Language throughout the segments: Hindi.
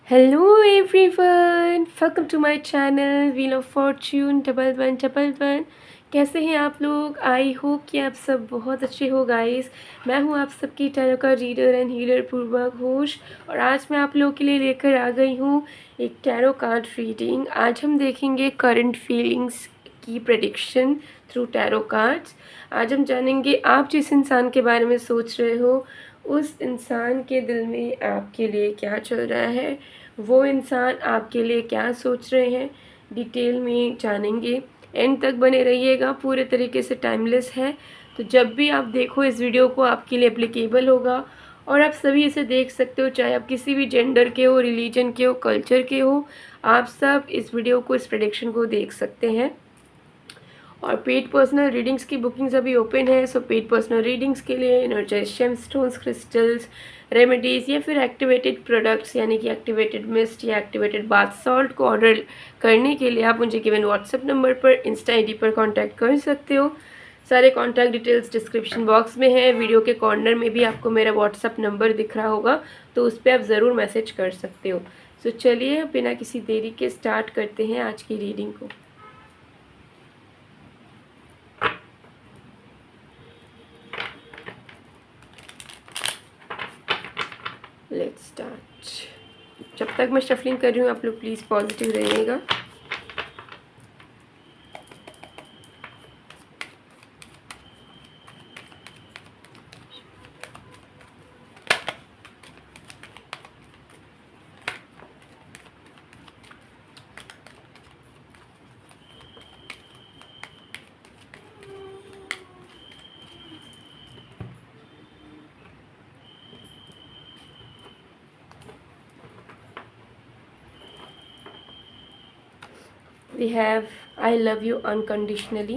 Hello everyone, welcome to my channel Wheel of Fortune double one. कैसे हैं आप लोग? आई होप कि आप सब बहुत अच्छे हो गाइस। मैं हूं आप सबकी टैरो का रीडर एंड हीलर पूर्वा घोष और आज मैं आप लोगों के लिए लेकर आ गई हूं एक टैरो कार्ड रीडिंग। आज हम देखेंगे करंट फीलिंग्स की प्रेडिक्शन थ्रू टैरो कार्ड्स। आज हम जानेंगे आप जिस इंसान के बारे में सोच रहे हो उस इंसान के दिल में आपके लिए क्या चल रहा है, वो इंसान आपके लिए क्या सोच रहे हैं, डिटेल में जानेंगे। एंड तक बने रहिएगा, पूरे तरीके से टाइमलेस है, तो जब भी आप देखो इस वीडियो को आपके लिए एप्लीकेबल होगा और आप सभी इसे देख सकते हो, चाहे आप किसी भी जेंडर के हो, रिलीजन के हो, कल्चर के हो, आप सब इस वीडियो को, इस प्रेडिक्शन को देख सकते हैं। और पेड पर्सनल रीडिंग्स की बुकिंग्स अभी ओपन है, सो पेड पर्सनल रीडिंग्स के लिए एनर्जाइज जेमस्टोन्स, क्रिस्टल्स, रेमेडीज़ या फिर एक्टिवेटेड प्रोडक्ट्स यानी कि एक्टिवेटेड मिस्ट या एक्टिवेटेड बाथ सॉल्ट को ऑर्डर करने के लिए आप मुझे गिवन व्हाट्सएप नंबर पर, इंस्टा आईडी पर कांटेक्ट कर सकते हो। सारे कॉन्टैक्ट डिटेल्स डिस्क्रिप्शन बॉक्स में है। वीडियो के कॉर्नर में भी आपको मेरा व्हाट्सएप नंबर दिख रहा होगा, तो उस पर आप ज़रूर मैसेज कर सकते हो। सो चलिए बिना किसी देरी के स्टार्ट करते हैं आज की रीडिंग को। Let's start. जब तक मैं शफलिंग कर रही हूँ आप लोग प्लीज़ पॉजिटिव रहिएगा। We have I love you unconditionally.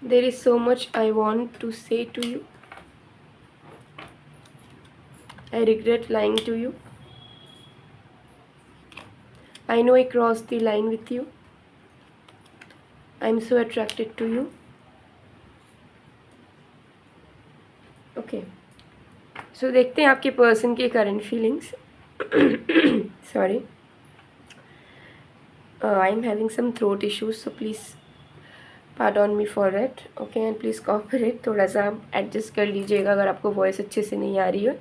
There is so much I want to say to you. I regret lying to you. I know I crossed the line with you. I'm so attracted to you. Okay. So देखते हैं आपके पर्सन के current feelings. Sorry. I'm having some throat issues, so please pardon me for it. Okay, and please cooperate. थोड़ा सा आप एडजस्ट कर लीजिएगा अगर आपको वॉइस अच्छे से नहीं आ रही है।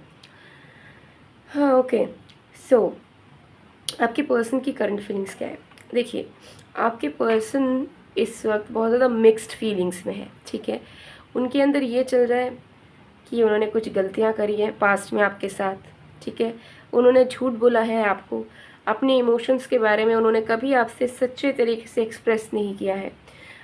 हाँ ओके। सो आपके पर्सन की करंट फीलिंग्स क्या है? देखिए, आपके पर्सन इस वक्त बहुत ज़्यादा मिक्स्ड फीलिंग्स में है। ठीक है, उनके अंदर ये चल रहा है कि उन्होंने कुछ गलतियाँ करी हैं पास्ट में आपके साथ। ठीक है, उन्होंने झूठ बोला है आपको, अपने इमोशंस के बारे में उन्होंने कभी आपसे सच्चे तरीके से एक्सप्रेस नहीं किया है।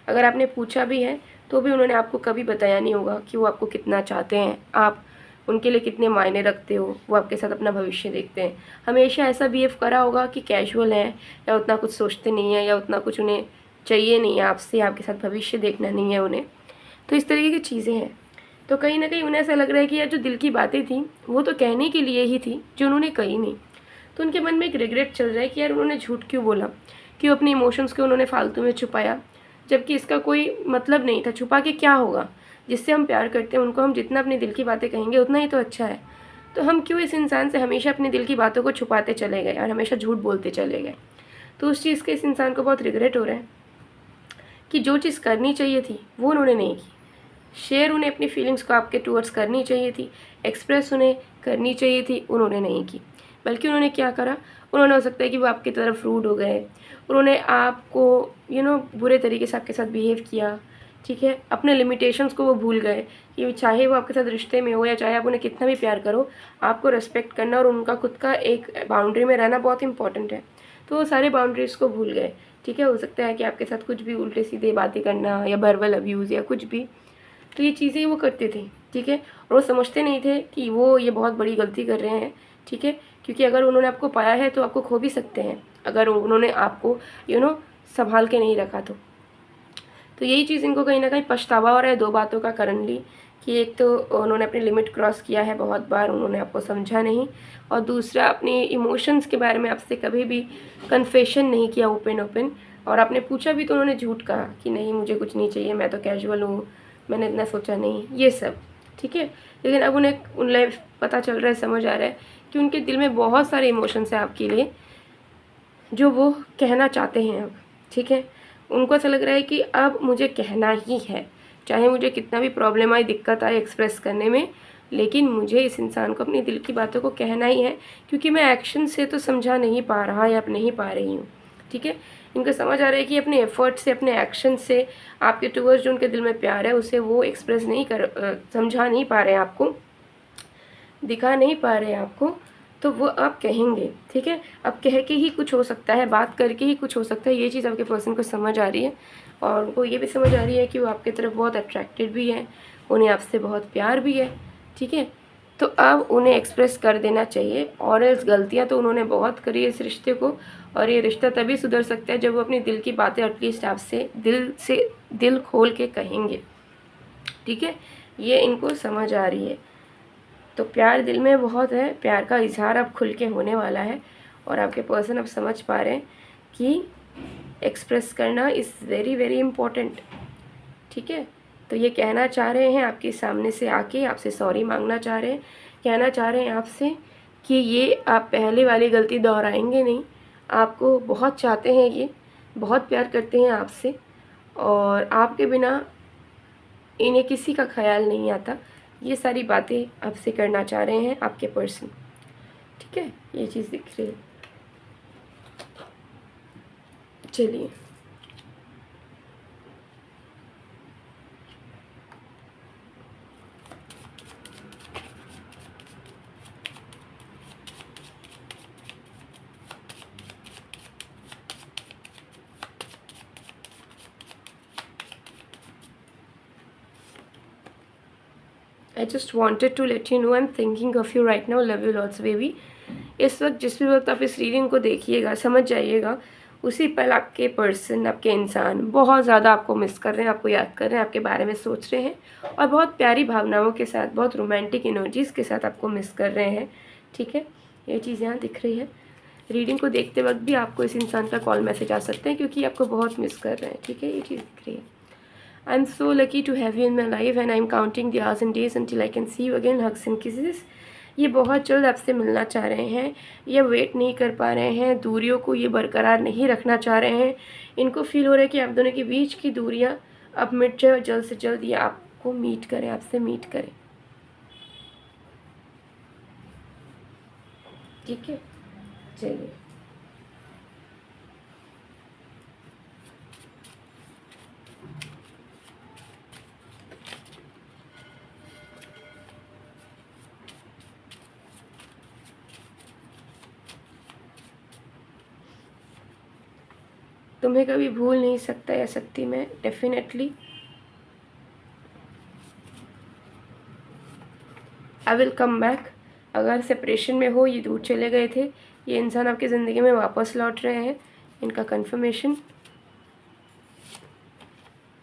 अगर आपने पूछा भी है तो भी उन्होंने आपको कभी बताया नहीं होगा कि वो आपको कितना चाहते हैं, आप उनके लिए कितने मायने रखते हो, वो आपके साथ अपना भविष्य देखते हैं। हमेशा ऐसा बिहेव करा होगा कि कैजुअल हैं या उतना कुछ सोचते नहीं हैं या उतना कुछ उन्हें चाहिए नहीं है आपसे, आपके साथ भविष्य देखना नहीं है उन्हें। तो इस तरीके की चीज़ें हैं। तो कहीं ना कहीं उन्हें ऐसा लग रहा है कि यार जो दिल की बातें थी वो तो कहने के लिए ही थी, जो उन्होंने कही नहीं। तो उनके मन में एक रिग्रेट चल रहा है कि यार उन्होंने झूठ क्यों बोला, क्यों अपने इमोशंस को उन्होंने फालतू में छुपाया, जबकि इसका कोई मतलब नहीं था। छुपा के क्या होगा? जिससे हम प्यार करते हैं उनको हम जितना अपने दिल की बातें कहेंगे उतना ही तो अच्छा है। तो हम क्यों इस इंसान से हमेशा अपने दिल की बातों को छुपाते चले गए और हमेशा झूठ बोलते चले गए? तो उस चीज़ के इस इंसान को बहुत रिग्रेट हो रहा है कि जो चीज़ करनी चाहिए थी वो उन्होंने नहीं की। शेयर उन्हें अपनी फीलिंग्स को आपके टूवर्ड्स करनी चाहिए थी, एक्सप्रेस उन्हें करनी चाहिए थी, उन्होंने नहीं की। बल्कि उन्होंने क्या करा, उन्होंने हो सकता है कि वो आपकी तरफ रूड हो गए, उन्होंने आपको बुरे तरीके से आपके साथ बिहेव किया। ठीक है, अपने लिमिटेशंस को वो भूल गए कि चाहे वो आपके साथ रिश्ते में हो या चाहे आप उन्हें कितना भी प्यार करो, आपको रेस्पेक्ट करना और उनका खुद का एक बाउंड्री में रहना बहुत इंपॉर्टेंट है। तो वो सारे बाउंड्रीज़ को भूल गए। ठीक है, हो सकता है कि आपके साथ कुछ भी उल्टे सीधे बातें करना या वर्बल अब्यूज़ या कुछ भी, तो ये चीज़ें वो करते थे। ठीक है, और वो समझते नहीं थे कि वो ये बहुत बड़ी गलती कर रहे हैं। ठीक है, क्योंकि अगर उन्होंने आपको पाया है तो आपको खो भी सकते हैं अगर उन्होंने आपको संभाल के नहीं रखा तो यही चीज़ इनको कहीं ना कहीं पछतावा हो रहा है दो बातों का करंटली, कि एक तो उन्होंने अपनी लिमिट क्रॉस किया है बहुत बार, उन्होंने आपको समझा नहीं, और दूसरा अपने इमोशंस के बारे में आपसे कभी भी कन्फेशन नहीं किया ओपन, और आपने पूछा भी तो उन्होंने झूठ कहा कि नहीं मुझे कुछ नहीं चाहिए, मैं तो कैजुअल हूँ, मैंने इतना सोचा नहीं, ये सब। ठीक है। लेकिन अब उन्हें पता चल रहा है, समझ आ रहा है कि उनके दिल में बहुत सारे इमोशंस हैं आपके लिए जो वो कहना चाहते हैं अब, ठीक है। उनको ऐसा लग रहा है कि अब मुझे कहना ही है, चाहे मुझे कितना भी प्रॉब्लम आए, दिक्कत आए एक्सप्रेस करने में, लेकिन मुझे इस इंसान को अपनी दिल की बातों को कहना ही है, क्योंकि मैं एक्शन से तो समझा नहीं पा रहा या नहीं पा रही हूँ, ठीक है। इनको समझ आ रहा है कि अपने एफर्ट से, अपने एक्शन से आपके टूवर्ड्स जो उनके दिल में प्यार है उसे वो एक्सप्रेस नहीं समझा नहीं पा रहे हैं आपको, दिखा नहीं पा रहे हैं आपको, तो वो आप कहेंगे, ठीक है। अब कह के ही कुछ हो सकता है, बात करके ही कुछ हो सकता है, ये चीज़ आपके पर्सन को समझ आ रही है। और उनको ये भी समझ आ रही है कि वो आपकी तरफ बहुत अट्रैक्टेड भी है, उन्हें आपसे बहुत प्यार भी है, ठीक है। तो अब उन्हें एक्सप्रेस कर देना चाहिए, और एल्स गलतियाँ तो उन्होंने बहुत करी इस रिश्ते को, और ये रिश्ता तभी सुधर सकता है जब वो अपनी दिल की बातें एटलीस्ट आपसे दिल खोल के कहेंगे, ठीक है। ये इनको समझ आ रही है। तो प्यार दिल में बहुत है, प्यार का इजहार अब खुल के होने वाला है, और आपके पर्सन अब समझ पा रहे हैं कि एक्सप्रेस करना इज़ वेरी वेरी इम्पोर्टेंट, ठीक है। तो ये कहना चाह रहे हैं आपके सामने से आके, आपसे सॉरी मांगना चाह रहे हैं, कहना चाह रहे हैं आपसे कि ये आप पहले वाली गलती दोहराएंगे नहीं, आपको बहुत चाहते हैं, ये बहुत प्यार करते हैं आपसे, और आपके बिना इन्हें किसी का ख्याल नहीं आता। ये सारी बातें आपसे करना चाह रहे हैं आपके पर्सन, ठीक है। ये चीज़ दिख रही है। चलिए, I just wanted to let you know I'm thinking of you right now. Love you lots baby. इस वक्त जिस भी वक्त आप इस रीडिंग को देखिएगा, समझ जाइएगा उसी पल आपके पर्सन, आपके इंसान बहुत ज़्यादा आपको मिस कर रहे हैं, आपको याद कर रहे हैं, आपके बारे में सोच रहे हैं, और बहुत प्यारी भावनाओं के साथ, बहुत रोमांटिक एनर्जीज़ के साथ आपको मिस कर रहे हैं, ठीक है। ये चीज़ यहाँ दिख रही है। रीडिंग को देखते वक्त भी आपको इस इंसान का कॉल मैसेज आ सकते हैं, क्योंकि आपको बहुत मिस कर रहे हैं, ठीक है। ये चीज़ दिख रही है। I am so lucky to have you in my life and I am counting the hours and days until I can see you again, hugs and kisses. ये बहुत जल्द आपसे मिलना चाह रहे हैं, ये वेट नहीं कर पा रहे हैं, दूरियों को ये बरकरार नहीं रखना चाह रहे हैं। इनको फील हो रहा है कि आप दोनों के बीच की दूरियां अब मिट जाए, जल्द से जल्द ये आपको मीट करें, आपसे मीट करें, ठीक है। चलिए, तुम्हें कभी भूल नहीं सकता या सकती मैं, definitely I will come back. अगर सेपरेशन में हो, ये दूर चले गए थे, ये इंसान आपकी ज़िंदगी में वापस लौट रहे हैं, इनका confirmation.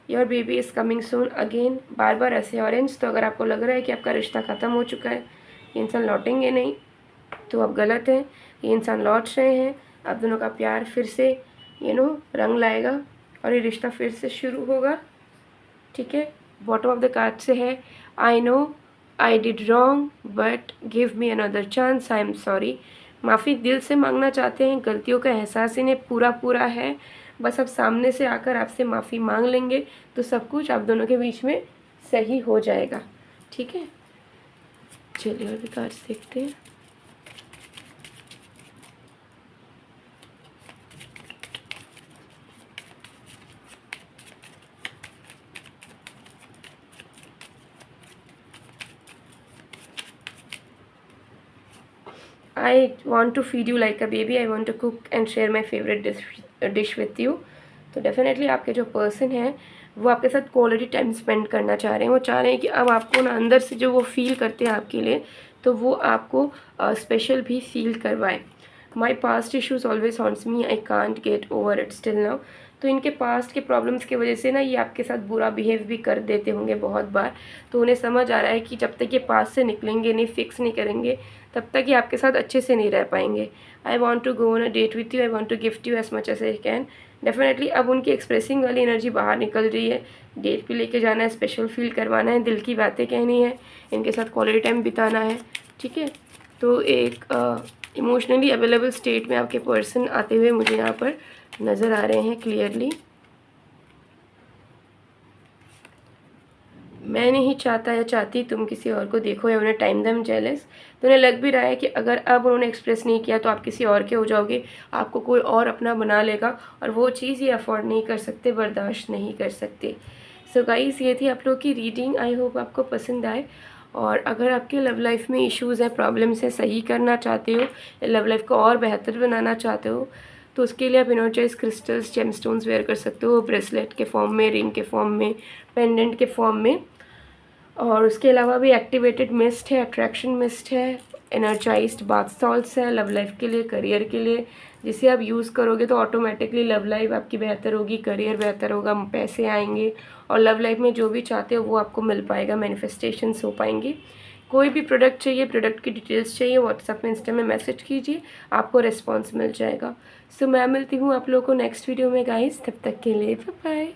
Your baby is coming soon again, बार बार ऐसे ऑरेंज। तो अगर आपको लग रहा है कि आपका रिश्ता ख़त्म हो चुका है, ये इंसान लौटेंगे नहीं, तो आप गलत हैं। ये इंसान लौट रहे हैं, आप दोनों का प्यार फिर से रंग लाएगा, और ये रिश्ता फिर से शुरू होगा, ठीक है। बॉटम ऑफ द कार्ड से है, I know I did wrong but give me another chance, I am sorry. माफ़ी दिल से मांगना चाहते हैं, गलतियों का एहसास इन्हें पूरा है, बस अब सामने से आकर आपसे माफ़ी मांग लेंगे तो सब कुछ आप दोनों के बीच में सही हो जाएगा, ठीक है। चलिए और भी कार्ड्स देखते हैं। I want to feed you like a baby. I want to cook and share my favorite dish with you. तो डेफिनेटली आपके जो पर्सन है वो आपके साथ क्वालिटी टाइम स्पेंड करना चाह रहे हैं। वो चाह रहे हैं कि अब आपको ना अंदर से जो वो फील करते हैं आपके लिए, तो वो आपको स्पेशल भी फील करवाएं। My past issues always haunts me, I can't get over it still now. तो इनके पास्ट के प्रॉब्लम्स की वजह से ना ये आपके साथ बुरा बिहेव भी कर देते होंगे बहुत बार। तो उन्हें समझ आ रहा है कि जब तक ये पास्ट से निकलेंगे नहीं, फिक्स नहीं करेंगे, तब तक ये आपके साथ अच्छे से नहीं रह पाएंगे। I want to go on a date with you, I want to gift you as much as I can, definitely अब उनकी एक्सप्रेसिंग वाली एनर्जी बाहर निकल रही है। डेट पे लेके जाना है, स्पेशल फील करवाना है, दिल की बातें कहनी है, इनके साथ क्वालिटी टाइम बिताना है, ठीक है। तो एक इमोशनली अवेलेबल स्टेट में आपके पर्सन आते हुए मुझे यहाँ पर नज़र आ रहे हैं क्लियरली। मैं नहीं चाहता या चाहती तुम किसी और को देखो या उन्हें टाइम दम जेलस। तो उन्हें लग भी रहा है कि अगर अब उन्होंने एक्सप्रेस नहीं किया तो आप किसी और के हो जाओगे, आपको कोई और अपना बना लेगा, और वो चीज़ ये अफोर्ड नहीं कर सकते, बर्दाश्त नहीं कर सकते। सो गाइस, ये थी आप लोग की रीडिंग। आई होप आपको पसंद आए। और अगर आपके लव लाइफ में इश्यूज़ हैं, प्रॉब्लम्स हैं, सही करना चाहते हो, लव लाइफ को और बेहतर बनाना चाहते हो, तो उसके लिए आप एनर्जाइज क्रिस्टल्स, जेमस्टोन्स वेयर कर सकते हो, ब्रेसलेट के फॉर्म में, रिंग के फॉर्म में, पेंडेंट के फॉर्म में। और उसके अलावा भी एक्टिवेटेड मिस्ट है, अट्रैक्शन मिस्ट है, एनर्जाइज्ड बाथ सॉल्ट्स है लव लाइफ के लिए, करियर के लिए, जिसे आप यूज़ करोगे तो ऑटोमेटिकली लव लाइफ आपकी बेहतर होगी, करियर बेहतर होगा, पैसे आएंगे, और लव लाइफ में जो भी चाहते हो वो आपको मिल पाएगा, मैनिफेस्टेशंस हो पाएंगी। कोई भी प्रोडक्ट चाहिए, प्रोडक्ट की डिटेल्स चाहिए, व्हाट्सएप में, इंस्टा में मैसेज कीजिए, आपको रिस्पॉन्स मिल जाएगा। सो मैं मिलती हूँ आप लोगों को नेक्स्ट वीडियो में गाइस, तब तक के लिए बाय बाय।